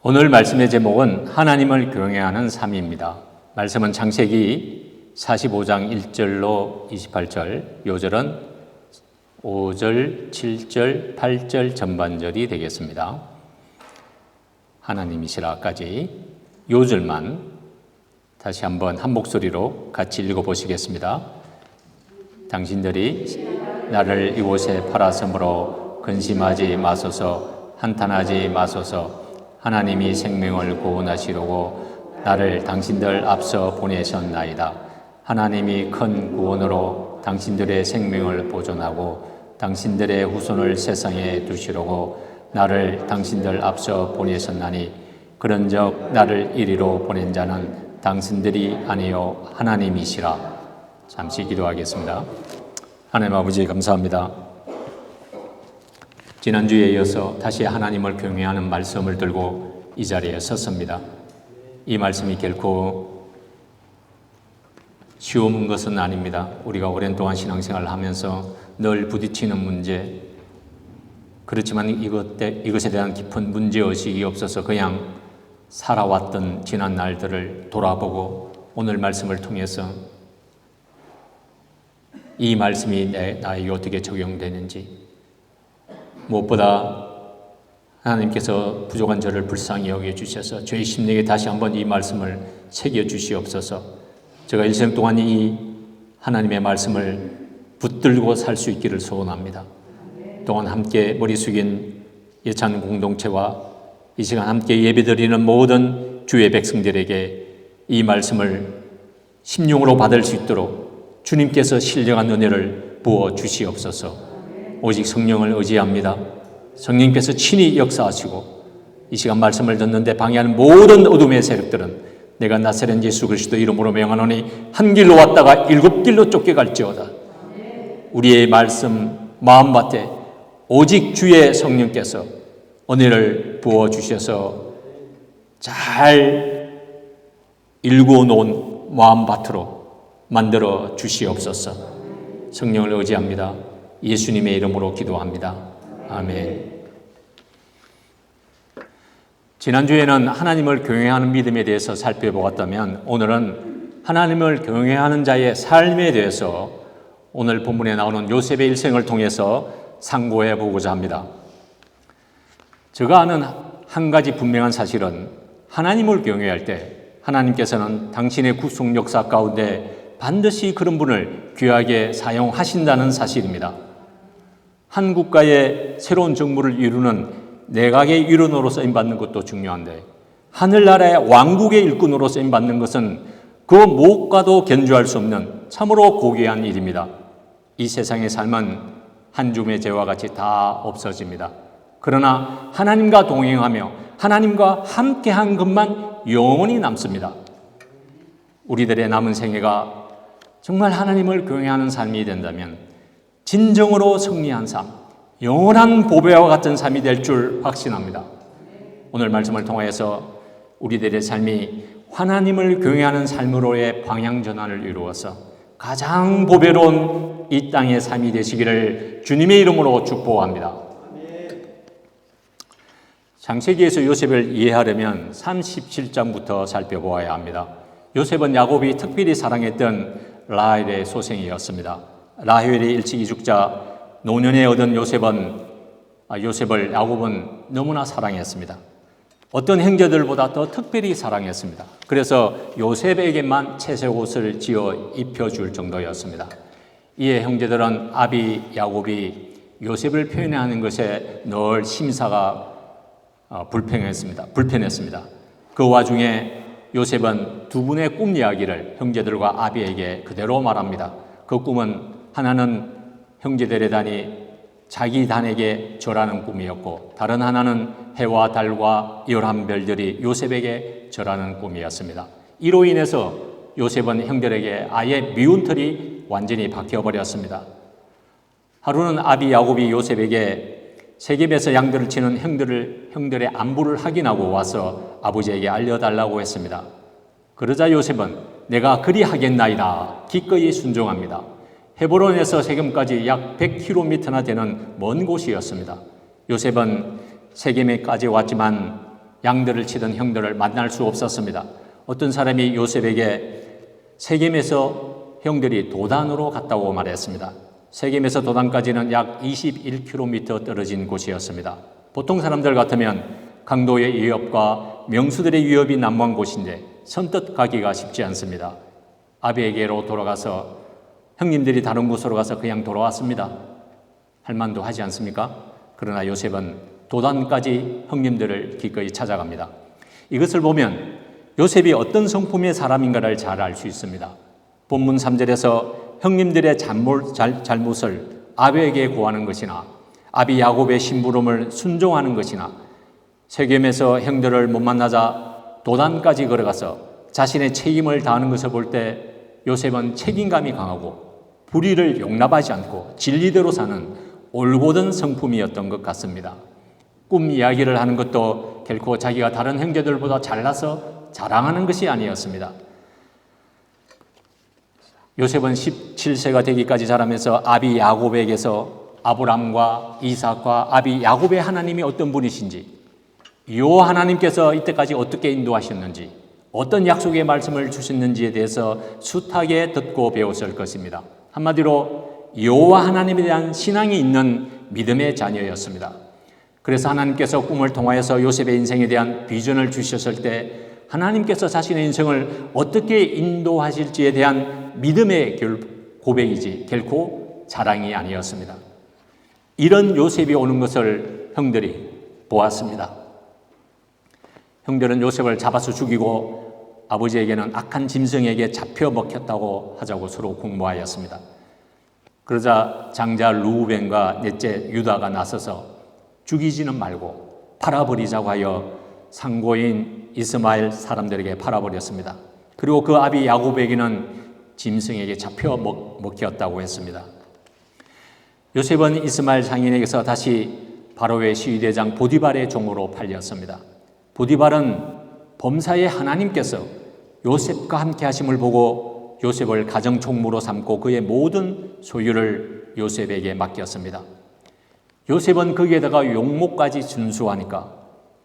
오늘 말씀의 제목은 하나님을 경외하는 삶입니다. 말씀은 창세기 45장 1절로 28절, 요절은 5절, 7절, 8절 전반절이 되겠습니다. 하나님이시라까지 요절만 다시 한번 한 목소리로 같이 읽어보시겠습니다. 당신들이 나를 이곳에 팔았으므로 근심하지 마소서, 한탄하지 마소서. 하나님이 생명을 구원하시려고 나를 당신들 앞서 보내셨나이다. 하나님이 큰 구원으로 당신들의 생명을 보존하고 당신들의 후손을 세상에 두시려고 나를 당신들 앞서 보내셨나니 그런즉 나를 이리로 보낸 자는 당신들이 아니요 하나님이시라. 잠시 기도하겠습니다. 하나님 아버지 감사합니다. 지난주에 이어서 다시 하나님을 경외하는 말씀을 들고 이 자리에 섰습니다. 이 말씀이 결코 쉬운 것은 아닙니다. 우리가 오랜 동안 신앙생활을 하면서 늘 부딪히는 문제, 그렇지만 이것에 대한 깊은 문제의식이 없어서 그냥 살아왔던 지난 날들을 돌아보고 오늘 말씀을 통해서 이 말씀이 나에게 어떻게 적용되는지, 무엇보다 하나님께서 부족한 저를 불쌍히 여겨주셔서 저의 심령에 다시 한번 이 말씀을 새겨주시옵소서. 제가 일생 동안 이 하나님의 말씀을 붙들고 살 수 있기를 소원합니다. 또한 함께 머리 숙인 예찬 공동체와 이 시간 함께 예배드리는 모든 주의 백성들에게 이 말씀을 심령으로 받을 수 있도록 주님께서 신령한 은혜를 부어 주시옵소서. 오직 성령을 의지합니다. 성령께서 친히 역사하시고 이 시간 말씀을 듣는데 방해하는 모든 어둠의 세력들은 내가 나사렛 예수 그리스도 이름으로 명하노니 한 길로 왔다가 일곱 길로 쫓겨갈지어다. 우리의 말씀 마음밭에 오직 주의 성령께서 은혜를 부어주셔서 잘 일구어놓은 마음밭으로 만들어 주시옵소서. 성령을 의지합니다. 예수님의 이름으로 기도합니다. 아멘. 지난주에는 하나님을 경외하는 믿음에 대해서 살펴보았다면 오늘은 하나님을 경외하는 자의 삶에 대해서 오늘 본문에 나오는 요셉의 일생을 통해서 상고해 보고자 합니다. 제가 아는 한 가지 분명한 사실은 하나님을 경외할 때 하나님께서는 당신의 구속 역사 가운데 반드시 그런 분을 귀하게 사용하신다는 사실입니다. 한 국가의 새로운 정부를 이루는 내각의 일원으로 쓰임받는 것도 중요한데 하늘나라의 왕국의 일꾼으로 쓰임받는 것은 그 무엇과도 견주할 수 없는 참으로 고귀한 일입니다. 이 세상의 삶은 한 줌의 재와 같이 다 없어집니다. 그러나 하나님과 동행하며 하나님과 함께한 것만 영원히 남습니다. 우리들의 남은 생애가 정말 하나님을 경외하는 삶이 된다면 진정으로 승리한 삶, 영원한 보배와 같은 삶이 될 줄 확신합니다. 오늘 말씀을 통해서 우리들의 삶이 하나님을 경외하는 삶으로의 방향 전환을 이루어서 가장 보배로운 이 땅의 삶이 되시기를 주님의 이름으로 축복합니다. 창세기에서 요셉을 이해하려면 37장부터 살펴보아야 합니다. 요셉은 야곱이 특별히 사랑했던 라헬의 소생이었습니다. 라헬이 일찍 이죽자 노년에 얻은 요셉을 야곱은 너무나 사랑했습니다. 어떤 형제들보다 더 특별히 사랑했습니다. 그래서 요셉에게만 채색 옷을 지어 입혀줄 정도였습니다. 이에 형제들은 아비 야곱이 요셉을 표현하는 것에 늘 심사가 불편했습니다. 그 와중에 요셉은 두 분의 꿈 이야기를 형제들과 아비에게 그대로 말합니다. 그 꿈은 하나는 형제들의 단이 자기 단에게 절하는 꿈이었고 다른 하나는 해와 달과 11별들이 요셉에게 절하는 꿈이었습니다. 이로 인해서 요셉은 형들에게 아예 미운 털이 완전히 박혀버렸습니다. 하루는 아비 야곱이 요셉에게 세겜에서 양들을 치는 형들의 안부를 확인하고 와서 아버지에게 알려달라고 했습니다. 그러자 요셉은 내가 그리 하겠나이다 기꺼이 순종합니다. 헤브론에서 세겜까지 약 100km나 되는 먼 곳이었습니다. 요셉은 세겜에까지 왔지만 양들을 치던 형들을 만날 수 없었습니다. 어떤 사람이 요셉에게 세겜에서 형들이 도단으로 갔다고 말했습니다. 세겜에서 도단까지는 약 21km 떨어진 곳이었습니다. 보통 사람들 같으면 강도의 위협과 명수들의 위협이 난무한 곳인데 선뜻 가기가 쉽지 않습니다. 아비에게로 돌아가서 형님들이 다른 곳으로 가서 그냥 돌아왔습니다. 할 만도 하지 않습니까? 그러나 요셉은 도단까지 형님들을 기꺼이 찾아갑니다. 이것을 보면 요셉이 어떤 성품의 사람인가를 잘 알 수 있습니다. 본문 3절에서 형님들의 잘못을 아비에게 고하는 것이나 아비 야곱의 심부름을 순종하는 것이나 세겜에서 형들을 못 만나자 도단까지 걸어가서 자신의 책임을 다하는 것을 볼 때 요셉은 책임감이 강하고 불의를 용납하지 않고 진리대로 사는 올곧은 성품이었던 것 같습니다. 꿈 이야기를 하는 것도 결코 자기가 다른 형제들보다 잘나서 자랑하는 것이 아니었습니다. 요셉은 17세가 되기까지 자라면서 아비 야곱에게서 아브람과 이삭과 아비 야곱의 하나님이 어떤 분이신지, 요 하나님께서 이때까지 어떻게 인도하셨는지, 어떤 약속의 말씀을 주셨는지에 대해서 숱하게 듣고 배웠을 것입니다. 한마디로 여호와 하나님에 대한 신앙이 있는 믿음의 자녀였습니다. 그래서 하나님께서 꿈을 통하여서 요셉의 인생에 대한 비전을 주셨을 때 하나님께서 자신의 인생을 어떻게 인도하실지에 대한 믿음의 고백이지 결코 자랑이 아니었습니다. 이런 요셉이 오는 것을 형들이 보았습니다. 형들은 요셉을 잡아서 죽이고 아버지에게는 악한 짐승에게 잡혀 먹혔다고 하자고 서로 공모하였습니다. 그러자 장자 루벤과 넷째 유다가 나서서 죽이지는 말고 팔아버리자고 하여 상고인 이스마엘 사람들에게 팔아버렸습니다. 그리고 그 아비 야곱에게는 짐승에게 잡혀 먹혔다고 했습니다. 요셉은 이스마엘 상인에게서 다시 바로의 시위대장 보디발의 종으로 팔렸습니다. 보디발은 범사의 하나님께서 요셉과 함께 하심을 보고 요셉을 가정총무로 삼고 그의 모든 소유를 요셉에게 맡겼습니다. 요셉은 거기에다가 용모까지 준수하니까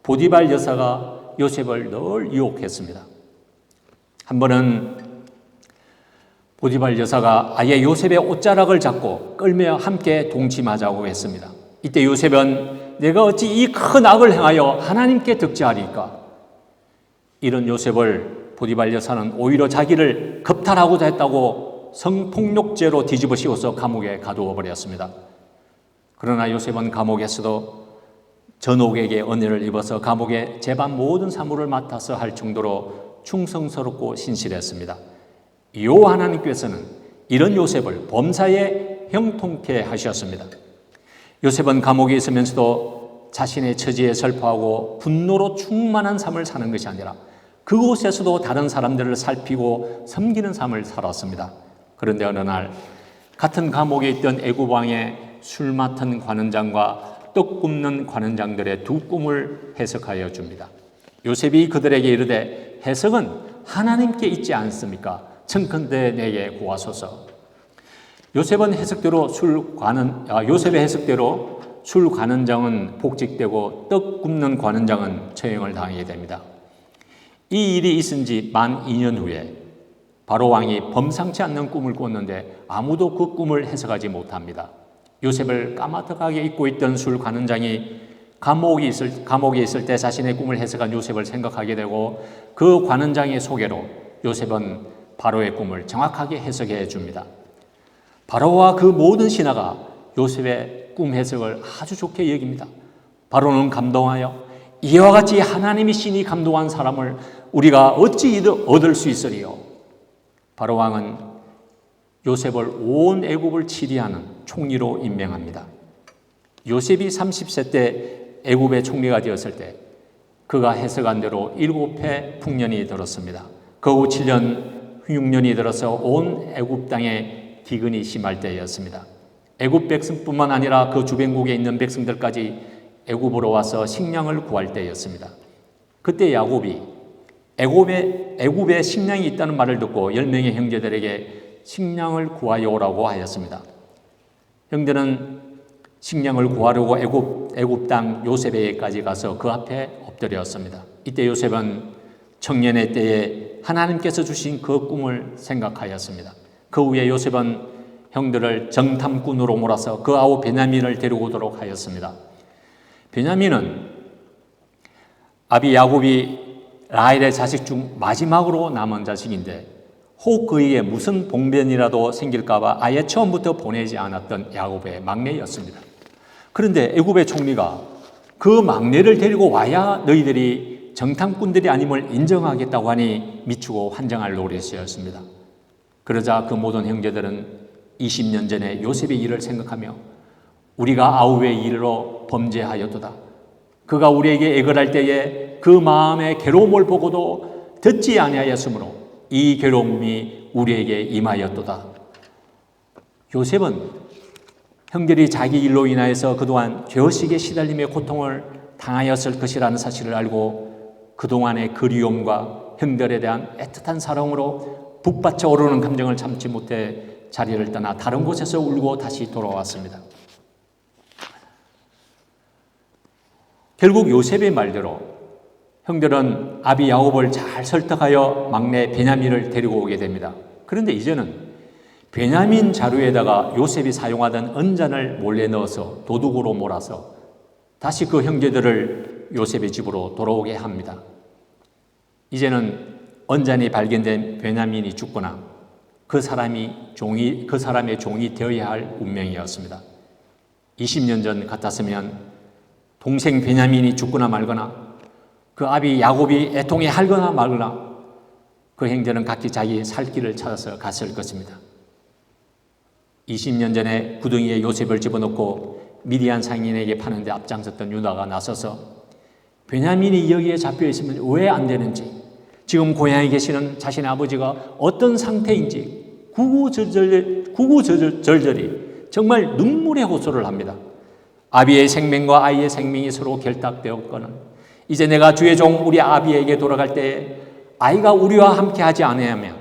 보디발 여사가 요셉을 늘 유혹했습니다. 한 번은 보디발 여사가 아예 요셉의 옷자락을 잡고 끌며 함께 동침하자고 했습니다. 이때 요셉은 내가 어찌 이 큰 악을 행하여 하나님께 득죄하리까? 이런 요셉을 보디발 여사는 오히려 자기를 겁탈하고자 했다고 성폭력죄로 뒤집어 씌워서 감옥에 가두어 버렸습니다. 그러나 요셉은 감옥에서도 전옥에게 은혜를 입어서 감옥의 재반 모든 사무를 맡아서 할 정도로 충성스럽고 신실했습니다. 요 하나님께서는 이런 요셉을 범사에 형통케 하셨습니다. 요셉은 감옥에 있으면서도 자신의 처지에 슬퍼하고 분노로 충만한 삶을 사는 것이 아니라 그곳에서도 다른 사람들을 살피고 섬기는 삶을 살았습니다. 그런데 어느 날 같은 감옥에 있던 애굽 왕의 술 맡은 관원장과 떡 굽는 관원장들의 두 꿈을 해석하여 줍니다. 요셉이 그들에게 이르되 해석은 하나님께 있지 않습니까? 청컨대 내게 구하소서. 요셉의 해석대로 술 관원장은 복직되고 떡 굽는 관원장은 처형을 당하게 됩니다. 이 일이 있은 지 만 2년 후에 바로 왕이 범상치 않는 꿈을 꿨는데 아무도 그 꿈을 해석하지 못합니다. 요셉을 까마득하게 잊고 있던 술 관원장이 감옥에 있을 때 자신의 꿈을 해석한 요셉을 생각하게 되고 그 관원장의 소개로 요셉은 바로의 꿈을 정확하게 해석해 줍니다. 바로와 그 모든 신하가 요셉의 꿈 해석을 아주 좋게 여깁니다. 바로는 감동하여 이와 같이 하나님이 신이 감동한 사람을 우리가 어찌 얻을 수 있으리요? 바로 왕은 요셉을 온 애굽을 치리하는 총리로 임명합니다. 요셉이 30세 때 애굽의 총리가 되었을 때 그가 해석한 대로 7해 풍년이 들었습니다. 그 후 7년, 6년이 들어서 온 애굽 땅에 기근이 심할 때였습니다. 애굽 백성뿐만 아니라 그 주변국에 있는 백성들까지 애굽으로 와서 식량을 구할 때였습니다. 그때 야곱이 애굽에 식량이 있다는 말을 듣고 10명의 형제들에게 식량을 구하여 오라고 하였습니다. 형들은 식량을 구하려고 애굽 땅 요셉에게까지 가서 그 앞에 엎드렸습니다. 이때 요셉은 청년의 때에 하나님께서 주신 그 꿈을 생각하였습니다. 그 후에 요셉은 형들을 정탐꾼으로 몰아서 그 아우 베냐민을 데리고 오도록 하였습니다. 베냐민은 아비 야곱이 라헬의 자식 중 마지막으로 남은 자식인데 혹 그에게 무슨 봉변이라도 생길까 봐 아예 처음부터 보내지 않았던 야곱의 막내였습니다. 그런데 애굽의 총리가 그 막내를 데리고 와야 너희들이 정탐꾼들이 아님을 인정하겠다고 하니 미치고 환장할 노릇이었습니다. 그러자 그 모든 형제들은 20년 전에 요셉의 일을 생각하며 우리가 아우의 일로 범죄하였도다. 그가 우리에게 애걸할 때에 그 마음의 괴로움을 보고도 듣지 아니하였으므로 이 괴로움이 우리에게 임하였도다. 요셉은 형들이 자기 일로 인하여서 그동안 죄의식에 시달림의 고통을 당하였을 것이라는 사실을 알고 그동안의 그리움과 형들에 대한 애틋한 사랑으로 북받쳐 오르는 감정을 참지 못해 자리를 떠나 다른 곳에서 울고 다시 돌아왔습니다. 결국 요셉의 말대로 형들은 아비 야곱을 잘 설득하여 막내 베냐민을 데리고 오게 됩니다. 그런데 이제는 베냐민 자루에다가 요셉이 사용하던 언잔을 몰래 넣어서 도둑으로 몰아서 다시 그 형제들을 요셉의 집으로 돌아오게 합니다. 이제는 언잔이 발견된 베냐민이 죽거나 그 사람의 종이 되어야 할 운명이었습니다. 20년 전 같았으면 동생 베냐민이 죽거나 말거나 그 아비 야곱이 애통해 할거나 말거나 그 형제는 각기 자기 살 길을 찾아서 갔을 것입니다. 20년 전에 구덩이에 요셉을 집어넣고 미디안 상인에게 파는데 앞장섰던 유다가 나서서 베냐민이 여기에 잡혀 있으면 왜 안 되는지, 지금 고향에 계시는 자신의 아버지가 어떤 상태인지 구구절절히 정말 눈물의 호소를 합니다. 아비의 생명과 아이의 생명이 서로 결탁되었거늘 이제 내가 주의 종 우리 아비에게 돌아갈 때 아이가 우리와 함께 하지 아니하면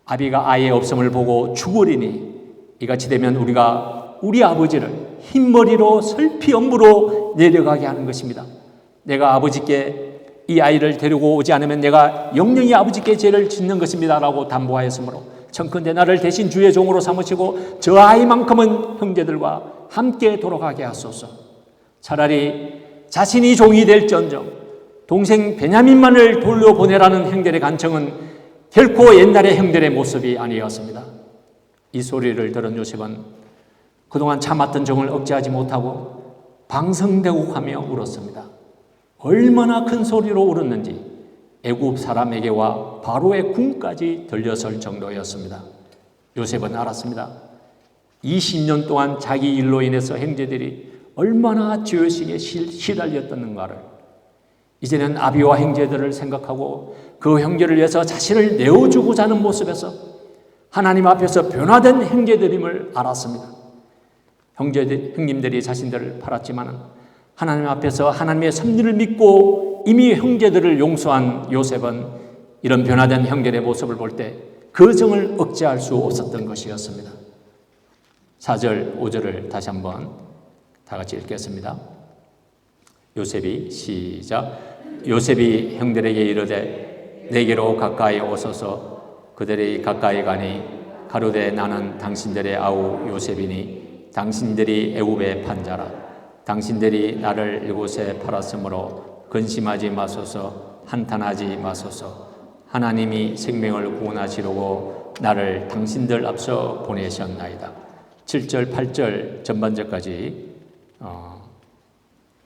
아비가 아이의 없음을 보고 죽으리니 이같이 되면 우리가 우리 아버지를 흰머리로 설피엄부로 내려가게 하는 것입니다. 내가 아버지께 이 아이를 데리고 오지 않으면 내가 영영이 아버지께 죄를 짓는 것입니다 라고 담보하였으므로 청컨대 나를 대신 주의 종으로 삼으시고 저 아이만큼은 형제들과 함께 돌아가게 하소서. 차라리 자신이 종이 될지언정 동생 베냐민만을 돌려보내라는 형들의 간청은 결코 옛날의 형들의 모습이 아니었습니다. 이 소리를 들은 요셉은 그동안 참았던 정을 억제하지 못하고 방성대곡하며 울었습니다. 얼마나 큰 소리로 울었는지 애굽 사람에게와 바로의 궁까지 들려설 정도였습니다. 요셉은 알았습니다. 20년 동안 자기 일로 인해서 형제들이 얼마나 죄의식에 시달렸던가를. 이제는 아비와 형제들을 생각하고 그 형제를 위해서 자신을 내어주고자 하는 모습에서 하나님 앞에서 변화된 형제들임을 알았습니다. 형님들이 자신들을 팔았지만 하나님 앞에서 하나님의 섭리를 믿고 이미 형제들을 용서한 요셉은 이런 변화된 형제의 모습을 볼 때 그 정을 억제할 수 없었던 것이었습니다. 4절, 5절을 다시 한번 다 같이 읽겠습니다. 요셉이 시작. 요셉이 형들에게 이르되 내게로 가까이 오소서. 그들이 가까이 가니 가로되 나는 당신들의 아우 요셉이니 당신들이 애굽의 판자라. 당신들이 나를 이곳에 팔았으므로 근심하지 마소서. 한탄하지 마소서. 하나님이 생명을 구원하시려고 나를 당신들 앞서 보내셨나이다. 7절, 8절 전반절까지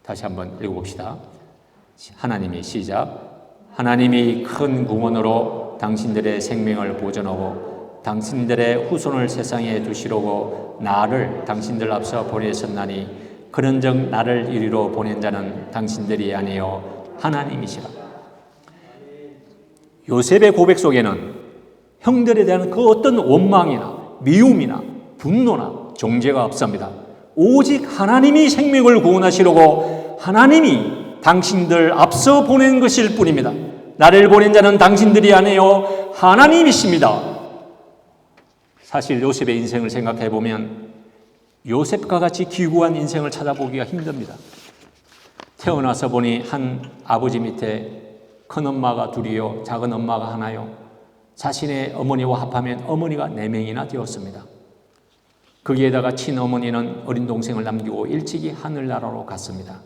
다시 한번 읽어봅시다. 하나님이 시작. 하나님이 큰 구원으로 당신들의 생명을 보존하고 당신들의 후손을 세상에 두시려고 나를 당신들 앞서 보내셨나니 그런즉 나를 이리로 보낸 자는 당신들이 아니요 하나님이시라. 요셉의 고백 속에는 형들에 대한 그 어떤 원망이나 미움이나 분노나 정죄가 없습니다. 오직 하나님이 생명을 구원하시려고 하나님이 당신들 앞서 보낸 것일 뿐입니다. 나를 보낸 자는 당신들이 아니요 하나님이십니다. 사실 요셉의 인생을 생각해 보면 요셉과 같이 기구한 인생을 찾아보기가 힘듭니다. 태어나서 보니 한 아버지 밑에 큰 엄마가 둘이요, 작은 엄마가 하나요. 자신의 어머니와 합하면 어머니가 4명이나 되었습니다. 거기에다가 친어머니는 어린 동생을 남기고 일찍이 하늘나라로 갔습니다.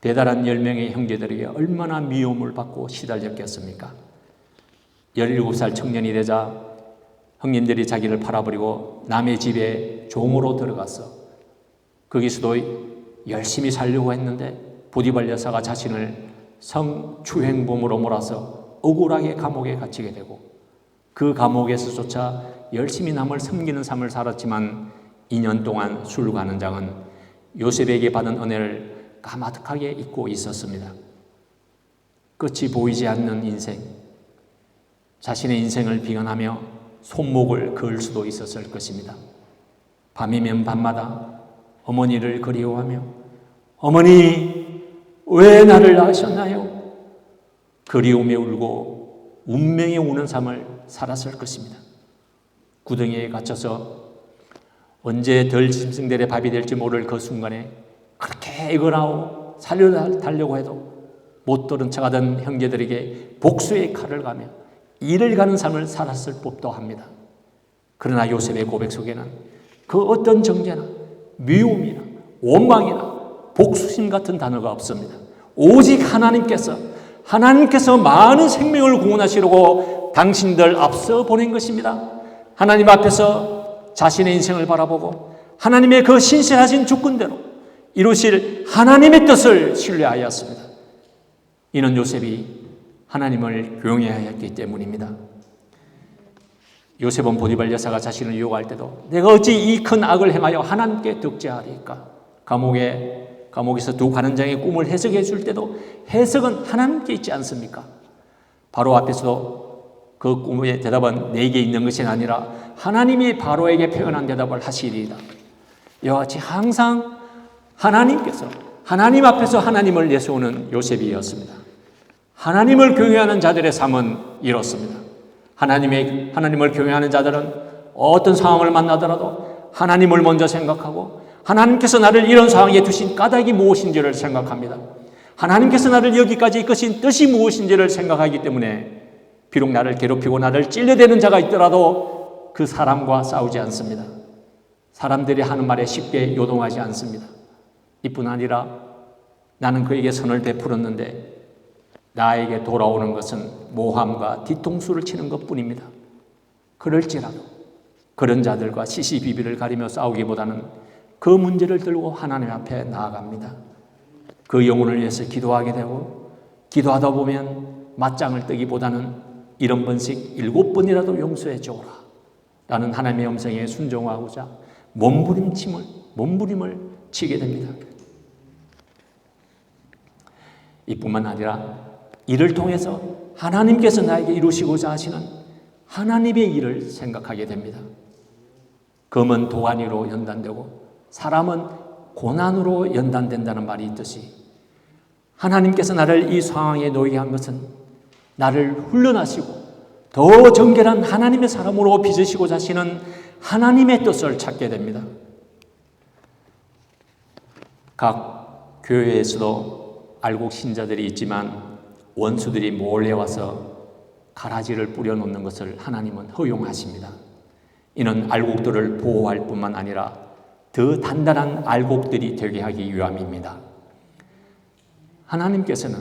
배달한 10명의 형제들에게 얼마나 미움을 받고 시달렸겠습니까? 17살 청년이 되자 형님들이 자기를 팔아버리고 남의 집에 종으로 들어갔어. 거기서도 열심히 살려고 했는데 보디발 여사가 자신을 성추행범으로 몰아서 억울하게 감옥에 갇히게 되고, 그 감옥에서조차 열심히 남을 섬기는 삶을 살았지만 2년 동안 술관원 장은 요셉에게 받은 은혜를 까마득하게 잊고 있었습니다. 끝이 보이지 않는 인생, 자신의 인생을 비관하며 손목을 그을 수도 있었을 것입니다. 밤이면 밤마다 어머니를 그리워하며 어머니 왜 나를 낳으셨나요? 그리움에 울고 운명에 우는 삶을 살았을 것입니다. 구덩이에 갇혀서 언제 덜 짐승들의 밥이 될지 모를 그 순간에 그렇게 애걸하고 살려달라고 해도 못 들은 척하던 형제들에게 복수의 칼을 가며 이를 가는 삶을 살았을 법도 합니다. 그러나 요셉의 고백 속에는 그 어떤 정죄나 미움이나 원망이나 복수심 같은 단어가 없습니다. 오직 하나님께서 많은 생명을 구원하시려고 당신들 앞서 보낸 것입니다. 하나님 앞에서 자신의 인생을 바라보고 하나님의 그 신실하신 주권대로 이루실 하나님의 뜻을 신뢰하였습니다. 이는 요셉이 하나님을 경외하였기 때문입니다. 요셉은 보디발 여사가 자신을 유혹할 때도 내가 어찌 이 큰 악을 행하여 하나님께 득죄하리까? 감옥에서 두 관원장의 꿈을 해석해 줄 때도 해석은 하나님께 있지 않습니까? 바로 앞에서도 그 꿈의 대답은 내게 있는 것이 아니라 하나님이 바로에게 표현한 대답을 하시리이다. 이와 같이 항상 하나님 앞에서 하나님을 내세우는 요셉이었습니다. 하나님을 경외하는 자들의 삶은 이렇습니다. 하나님을 경외하는 자들은 어떤 상황을 만나더라도 하나님을 먼저 생각하고 하나님께서 나를 이런 상황에 두신 까닭이 무엇인지를 생각합니다. 하나님께서 나를 여기까지 이끄신 뜻이 무엇인지를 생각하기 때문에 비록 나를 괴롭히고 나를 찔러대는 자가 있더라도 그 사람과 싸우지 않습니다. 사람들이 하는 말에 쉽게 요동하지 않습니다. 이뿐 아니라 나는 그에게 선을 베풀었는데 나에게 돌아오는 것은 모함과 뒤통수를 치는 것뿐입니다. 그럴지라도 그런 자들과 시시비비를 가리며 싸우기보다는 그 문제를 들고 하나님 앞에 나아갑니다. 그 영혼을 위해서 기도하게 되고 기도하다 보면 맞짱을 뜨기보다는 1번씩 7번이라도 용서해 주오라 라는 하나님의 음성에 순종하고자 몸부림을 치게 됩니다. 이뿐만 아니라 이를 통해서 하나님께서 나에게 이루시고자 하시는 하나님의 일을 생각하게 됩니다. 금은 도가니로 연단되고 사람은 고난으로 연단된다는 말이 있듯이 하나님께서 나를 이 상황에 놓이게 한 것은 나를 훈련하시고 더 정결한 하나님의 사람으로 빚으시고자 하시는 하나님의 뜻을 찾게 됩니다. 각 교회에서도 알곡 신자들이 있지만 원수들이 몰래 와서 가라지를 뿌려놓는 것을 하나님은 허용하십니다. 이는 알곡들을 보호할 뿐만 아니라 더 단단한 알곡들이 되게 하기 위함입니다. 하나님께서는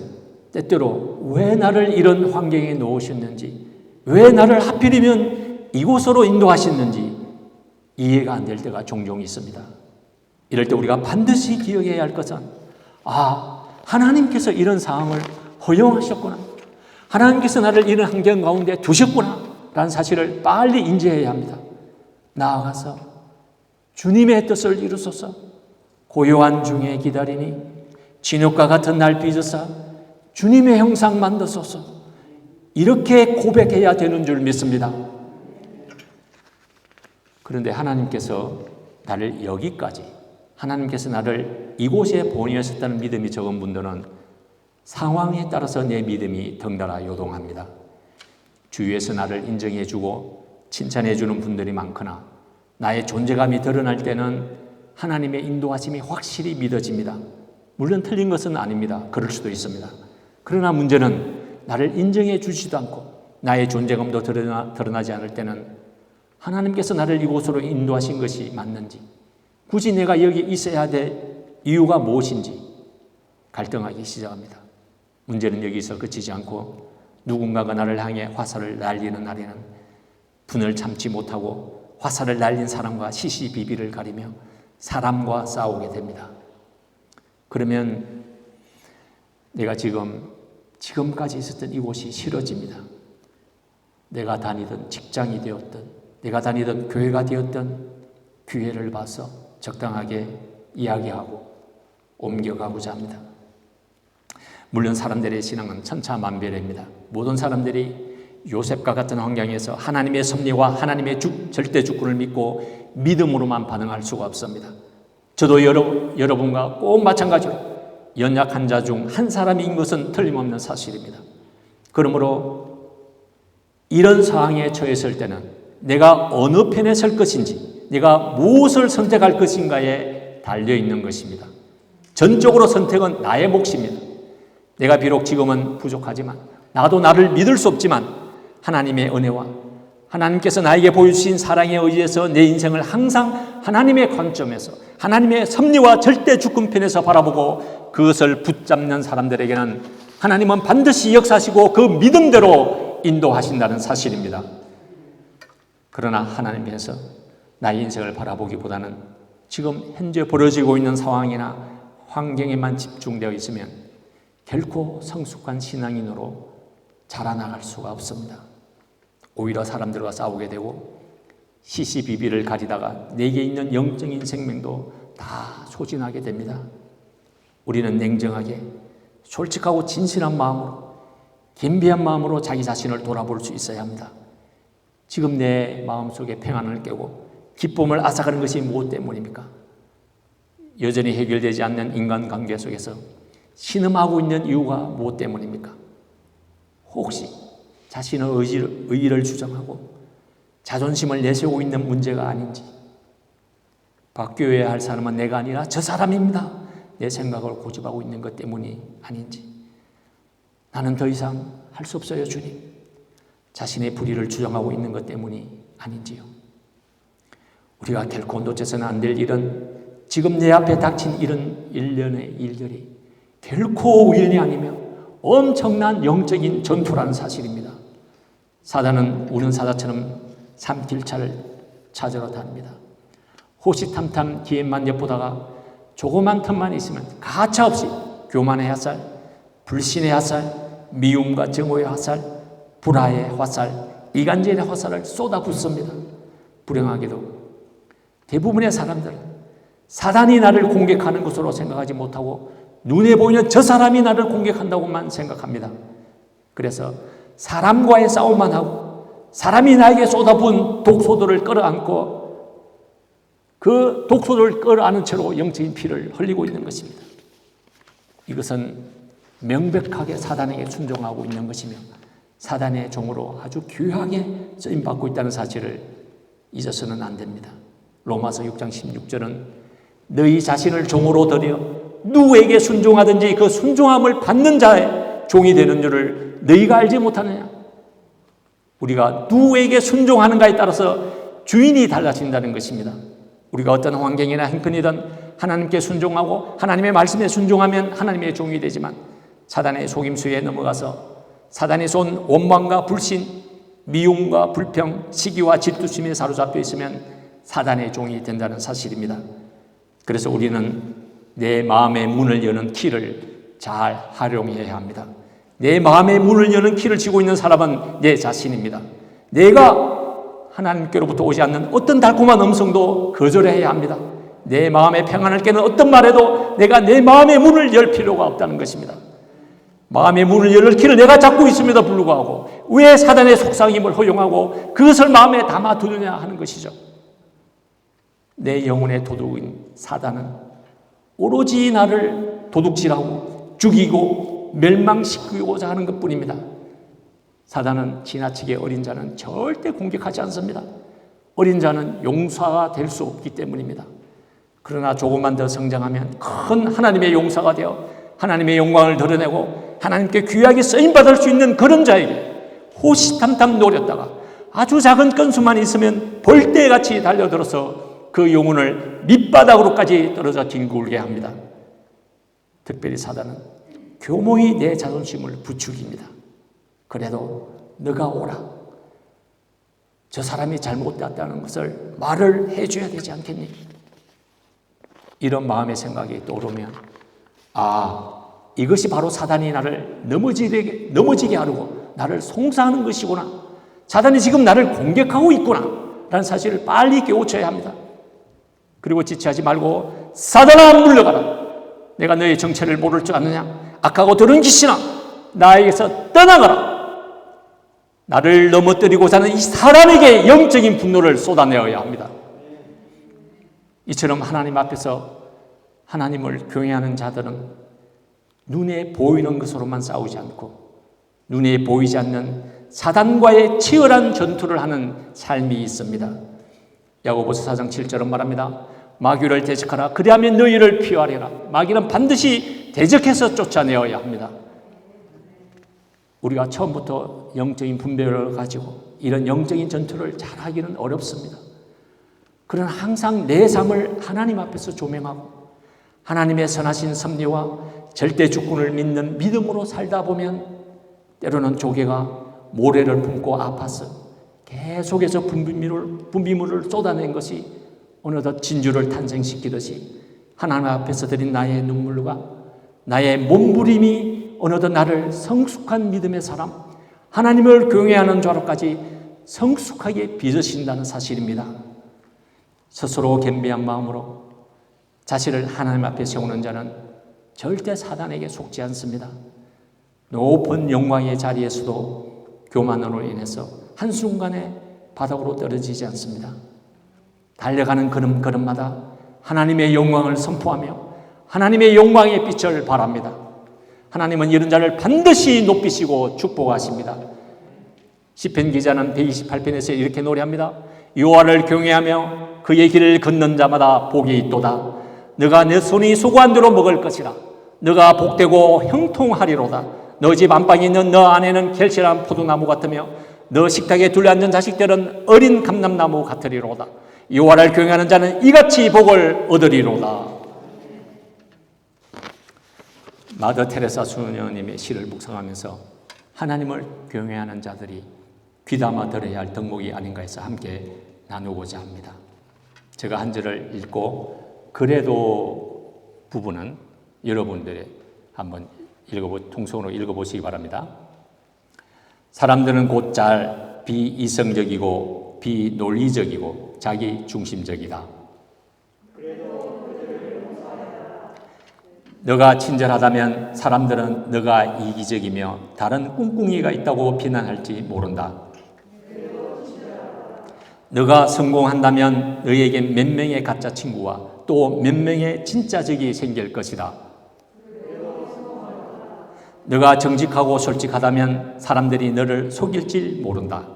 때때로 왜 나를 이런 환경에 놓으셨는지, 왜 나를 하필이면 이곳으로 인도하셨는지 이해가 안 될 때가 종종 있습니다. 이럴 때 우리가 반드시 기억해야 할 것은 하나님께서 이런 상황을 허용하셨구나, 하나님께서 나를 이런 환경 가운데 두셨구나 라는 사실을 빨리 인지해야 합니다. 나아가서 주님의 뜻을 이루소서, 고요한 중에 기다리니 진흙과 같은 날 빚으사 주님의 형상 만드소서, 이렇게 고백해야 되는 줄 믿습니다. 그런데 하나님께서 나를 여기까지, 하나님께서 나를 이곳에 보내셨다는 믿음이 적은 분들은 상황에 따라서 내 믿음이 덩달아 요동합니다. 주위에서 나를 인정해주고 칭찬해주는 분들이 많거나 나의 존재감이 드러날 때는 하나님의 인도하심이 확실히 믿어집니다. 물론 틀린 것은 아닙니다. 그럴 수도 있습니다. 그러나 문제는 나를 인정해 주지도 않고 나의 존재감도 드러나지 않을 때는 하나님께서 나를 이곳으로 인도하신 것이 맞는지, 굳이 내가 여기 있어야 될 이유가 무엇인지 갈등하기 시작합니다. 문제는 여기서 그치지 않고 누군가가 나를 향해 화살을 날리는 날에는 분을 참지 못하고 화살을 날린 사람과 시시비비를 가리며 사람과 싸우게 됩니다. 그러면 내가 지금까지 있었던 이곳이 싫어집니다. 내가 다니던 직장이 되었든 내가 다니던 교회가 되었든 기회를 봐서 적당하게 이야기하고 옮겨가고자 합니다. 물론 사람들의 신앙은 천차만별입니다. 모든 사람들이 요셉과 같은 환경에서 하나님의 섭리와 하나님의 절대 주권을 믿고 믿음으로만 반응할 수가 없습니다. 저도 여러분과 꼭 마찬가지로 연약한 자 중 한 사람인 것은 틀림없는 사실입니다. 그러므로 이런 상황에 처했을 때는 내가 어느 편에 설 것인지, 내가 무엇을 선택할 것인가에 달려있는 것입니다. 전적으로 선택은 나의 몫입니다. 내가 비록 지금은 부족하지만, 나도 나를 믿을 수 없지만 하나님의 은혜와 하나님께서 나에게 보여주신 사랑에 의해서 내 인생을 항상 하나님의 관점에서 하나님의 섭리와 절대 주권편에서 바라보고 그것을 붙잡는 사람들에게는 하나님은 반드시 역사하시고 그 믿음대로 인도하신다는 사실입니다. 그러나 하나님께서 나의 인생을 바라보기보다는 지금 현재 벌어지고 있는 상황이나 환경에만 집중되어 있으면 결코 성숙한 신앙인으로 자라나갈 수가 없습니다. 오히려 사람들과 싸우게 되고 시시비비를 가리다가 내게 있는 영적인 생명도 다 소진하게 됩니다. 우리는 냉정하게 솔직하고 진실한 마음으로 겸비한 마음으로 자기 자신을 돌아볼 수 있어야 합니다. 지금 내 마음속에 평안을 깨고 기쁨을 앗아가는 것이 무엇 때문입니까? 여전히 해결되지 않는 인간관계 속에서 신음하고 있는 이유가 무엇 때문입니까? 혹시 자신의 의의를 주장하고 자존심을 내세우고 있는 문제가 아닌지, 바뀌어야 할 사람은 내가 아니라 저 사람입니다, 내 생각을 고집하고 있는 것 때문이 아닌지, 나는 더 이상 할 수 없어요 주님, 자신의 불의를 주장하고 있는 것 때문이 아닌지요. 우리가 결코 놓쳐서는 안 될 일은, 지금 내 앞에 닥친 이런 일련의 일들이 결코 우연이 아니며 엄청난 영적인 전투라는 사실입니다. 사단은 우는 사자처럼 삼킬차를 찾으러 다닙니다. 호시탐탐 기회만 엿보다가 조그만 틈만 있으면 가차없이 교만의 화살, 불신의 화살, 미움과 증오의 화살, 불화의 화살, 이간질의 화살을 쏟아붓습니다. 불행하게도 대부분의 사람들은 사단이 나를 공격하는 것으로 생각하지 못하고 눈에 보이는 저 사람이 나를 공격한다고만 생각합니다. 그래서 사람과의 싸움만 하고 사람이 나에게 쏟아부은 독소들을 끌어안고 그 독소들을 끌어안은 채로 영적인 피를 흘리고 있는 것입니다. 이것은 명백하게 사단에게 순종하고 있는 것이며 사단의 종으로 아주 귀하게 쓰임받고 있다는 사실을 잊어서는 안 됩니다. 로마서 6장 16절은 너희 자신을 종으로 들여 누구에게 순종하든지 그 순종함을 받는 자의 종이 되는 줄을 너희가 알지 못하느냐. 우리가 누구에게 순종하는가에 따라서 주인이 달라진다는 것입니다. 우리가 어떤 환경이나 형편이든 하나님께 순종하고 하나님의 말씀에 순종하면 하나님의 종이 되지만 사단의 속임수에 넘어가서 사단이 쏜 원망과 불신, 미움과 불평, 시기와 질투심에 사로잡혀 있으면 사단의 종이 된다는 사실입니다. 그래서 우리는 내 마음의 문을 여는 키를 잘 활용해야 합니다. 내 마음의 문을 여는 키를 쥐고 있는 사람은 내 자신입니다. 내가 하나님께로부터 오지 않는 어떤 달콤한 음성도 거절해야 합니다. 내 마음의 평안을 깨는 어떤 말에도 내가 내 마음의 문을 열 필요가 없다는 것입니다. 마음의 문을 열 키를 내가 잡고 있음에도 불구하고 왜 사단의 속삭임을 허용하고 그것을 마음에 담아두느냐 하는 것이죠. 내 영혼의 도둑인 사단은 오로지 나를 도둑질하고 죽이고 멸망시키고자 하는 것뿐입니다. 사단은 지나치게 어린 자는 절대 공격하지 않습니다. 어린 자는 용서가 될 수 없기 때문입니다. 그러나 조금만 더 성장하면 큰 하나님의 용사가 되어 하나님의 영광을 드러내고 하나님께 귀하게 쓰임받을 수 있는 그런 자에게 호시탐탐 노렸다가 아주 작은 건수만 있으면 벌떼같이 달려들어서 그 영혼을 밑바닥으로까지 떨어져 뒹굴게 합니다. 특별히 사단은 교모히 내 자존심을 부추깁니다. 그래도 너가 오라. 저 사람이 잘못됐다는 것을 말을 해줘야 되지 않겠니? 이런 마음의 생각이 떠오르면 이것이 바로 사단이 나를 넘어지게 하려고 나를 송사하는 것이구나. 사단이 지금 나를 공격하고 있구나 라는 사실을 빨리 깨우쳐야 합니다. 그리고 지체하지 말고 사단아 물러가라. 내가 너의 정체를 모를 줄 아느냐? 악하고 더러운 짓이나 나에게서 떠나가라. 나를 넘어뜨리고자 하는 이 사람에게 영적인 분노를 쏟아내어야 합니다. 이처럼 하나님 앞에서 하나님을 경외하는 자들은 눈에 보이는 것으로만 싸우지 않고 눈에 보이지 않는 사단과의 치열한 전투를 하는 삶이 있습니다. 야고보서 4장 7절은 말합니다. 마귀를 대적하라. 그리하면 너희를 피하리라. 마귀는 반드시 대적해서 쫓아내어야 합니다. 우리가 처음부터 영적인 분별을 가지고 이런 영적인 전투를 잘하기는 어렵습니다. 그러나 항상 내 삶을 하나님 앞에서 조명하고 하나님의 선하신 섭리와 절대 주권을 믿는 믿음으로 살다 보면 때로는 조개가 모래를 품고 아파서 계속해서 분비물을 쏟아낸 것이 어느덧 진주를 탄생시키듯이 하나님 앞에서 드린 나의 눈물과 나의 몸부림이 어느덧 나를 성숙한 믿음의 사람, 하나님을 경외하는 자로까지 성숙하게 빚으신다는 사실입니다. 스스로 겸비한 마음으로 자신을 하나님 앞에 세우는 자는 절대 사단에게 속지 않습니다. 높은 영광의 자리에서도 교만으로 인해서 한순간에 바닥으로 떨어지지 않습니다. 달려가는 걸음마다 하나님의 영광을 선포하며 하나님의 영광의 빛을 발합니다. 하나님은 이런 자를 반드시 높이시고 축복하십니다. 시편 기자는 128편에서 이렇게 노래합니다. 여호와를 경외하며 그의 길을 걷는 자마다 복이 있도다. 너가 내 손이 수고한 대로 먹을 것이라. 너가 복되고 형통하리로다. 너 집 안방에 있는 너 안에는 결실한 포도나무 같으며 너 식탁에 둘러앉은 자식들은 어린 감람나무 같으리로다. 여호와를 경외하는 자는 이같이 복을 얻으리로다. 마더 테레사 수녀님의 시를 묵상하면서 하나님을 경외하는 자들이 귀담아 들어야 할 덕목이 아닌가 해서 함께 나누고자 합니다. 제가 한 절을 읽고 그래도 부분은 여러분들이 한번 통성으로 읽어보시기 바랍니다. 사람들은 곧잘 비이성적이고 비논리적이고 자기 중심적이다. 너가 친절하다면 사람들은 너가 이기적이며 다른 꿍꿍이가 있다고 비난할지 모른다. 너가 성공한다면 너에게 몇 명의 가짜 친구와 또 몇 명의 진짜 적이 생길 것이다. 너가 정직하고 솔직하다면 사람들이 너를 속일지 모른다.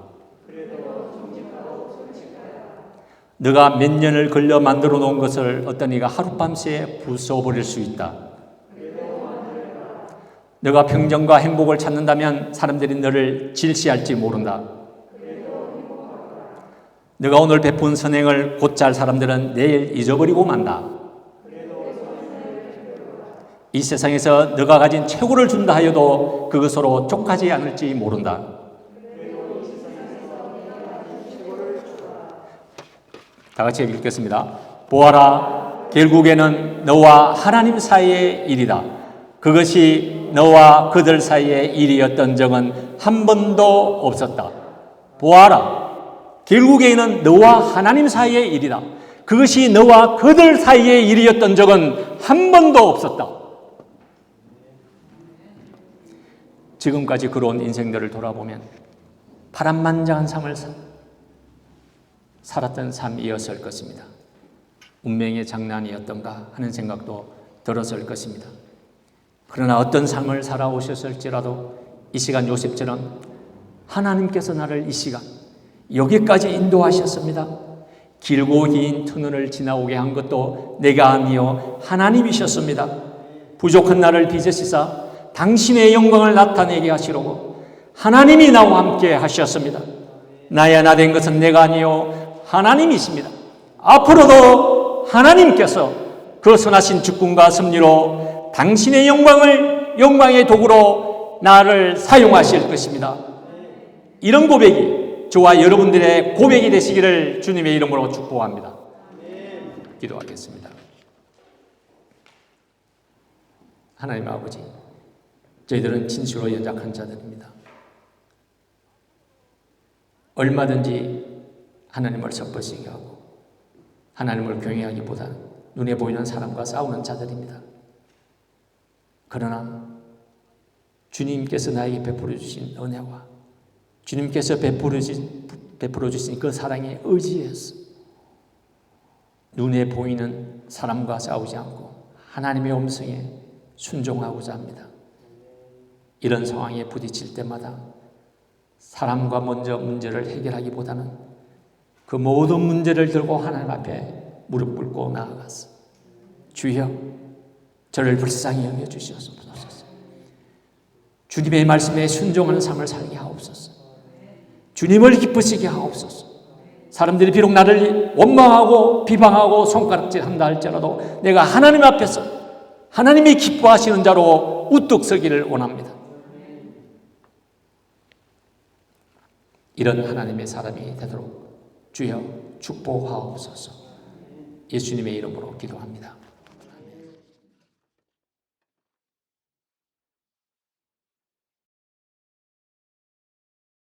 너가 몇 년을 걸려 만들어 놓은 것을 어떤 이가 하룻밤새 부숴버릴 수 있다. 너가 평정과 행복을 찾는다면 사람들이 너를 질시할지 모른다. 너가 오늘 베푼 선행을 곧잘 사람들은 내일 잊어버리고 만다. 이 세상에서 너가 가진 최고를 준다 하여도 그것으로 족하지 않을지 모른다. 다 같이 읽겠습니다. 보아라, 결국에는 너와 하나님 사이의 일이다. 그것이 너와 그들 사이의 일이었던 적은 한 번도 없었다. 보아라, 결국에는 너와 하나님 사이의 일이다. 그것이 너와 그들 사이의 일이었던 적은 한 번도 없었다. 지금까지 그런 인생들을 돌아보면 파란만장한 삶을 살았던 삶이었을 것입니다. 운명의 장난이었던가 하는 생각도 들었을 것입니다. 그러나 어떤 삶을 살아오셨을지라도 이 시간 요셉처럼 하나님께서 나를 이 시간 여기까지 인도하셨습니다. 길고 긴 터널을 지나오게 한 것도 내가 아니요 하나님이셨습니다. 부족한 나를 빚으시사 당신의 영광을 나타내게 하시려고 하나님이 나와 함께 하셨습니다. 나의 하나 된 것은 내가 아니요 하나님이십니다. 앞으로도 하나님께서 그 선하신 주권과 섭리로 당신의 영광의 도구로 나를 사용하실 것입니다. 이런 고백이 저와 여러분들의 고백이 되시기를 주님의 이름으로 축복합니다. 기도하겠습니다. 하나님 아버지, 저희들은 진실로 연약한 자들입니다. 얼마든지 하나님을 섭버시게 하고 하나님을 경외하기보다는 눈에 보이는 사람과 싸우는 자들입니다. 그러나 주님께서 나에게 베풀어 주신 은혜와 주님께서 베풀어 주신 그 사랑에 의지해서 눈에 보이는 사람과 싸우지 않고 하나님의 음성에 순종하고자 합니다. 이런 상황에 부딪힐 때마다 사람과 먼저 문제를 해결하기보다는 그 모든 문제를 들고 하나님 앞에 무릎 꿇고 나아가서 주여 저를 불쌍히 여겨주시옵소서. 주님의 말씀에 순종하는 삶을 살게 하옵소서. 주님을 기쁘시게 하옵소서. 사람들이 비록 나를 원망하고 비방하고 손가락질한다 할지라도 내가 하나님 앞에서 하나님이 기뻐하시는 자로 우뚝 서기를 원합니다. 이런 하나님의 사람이 되도록 주여 축복하옵소서. 예수님의 이름으로 기도합니다.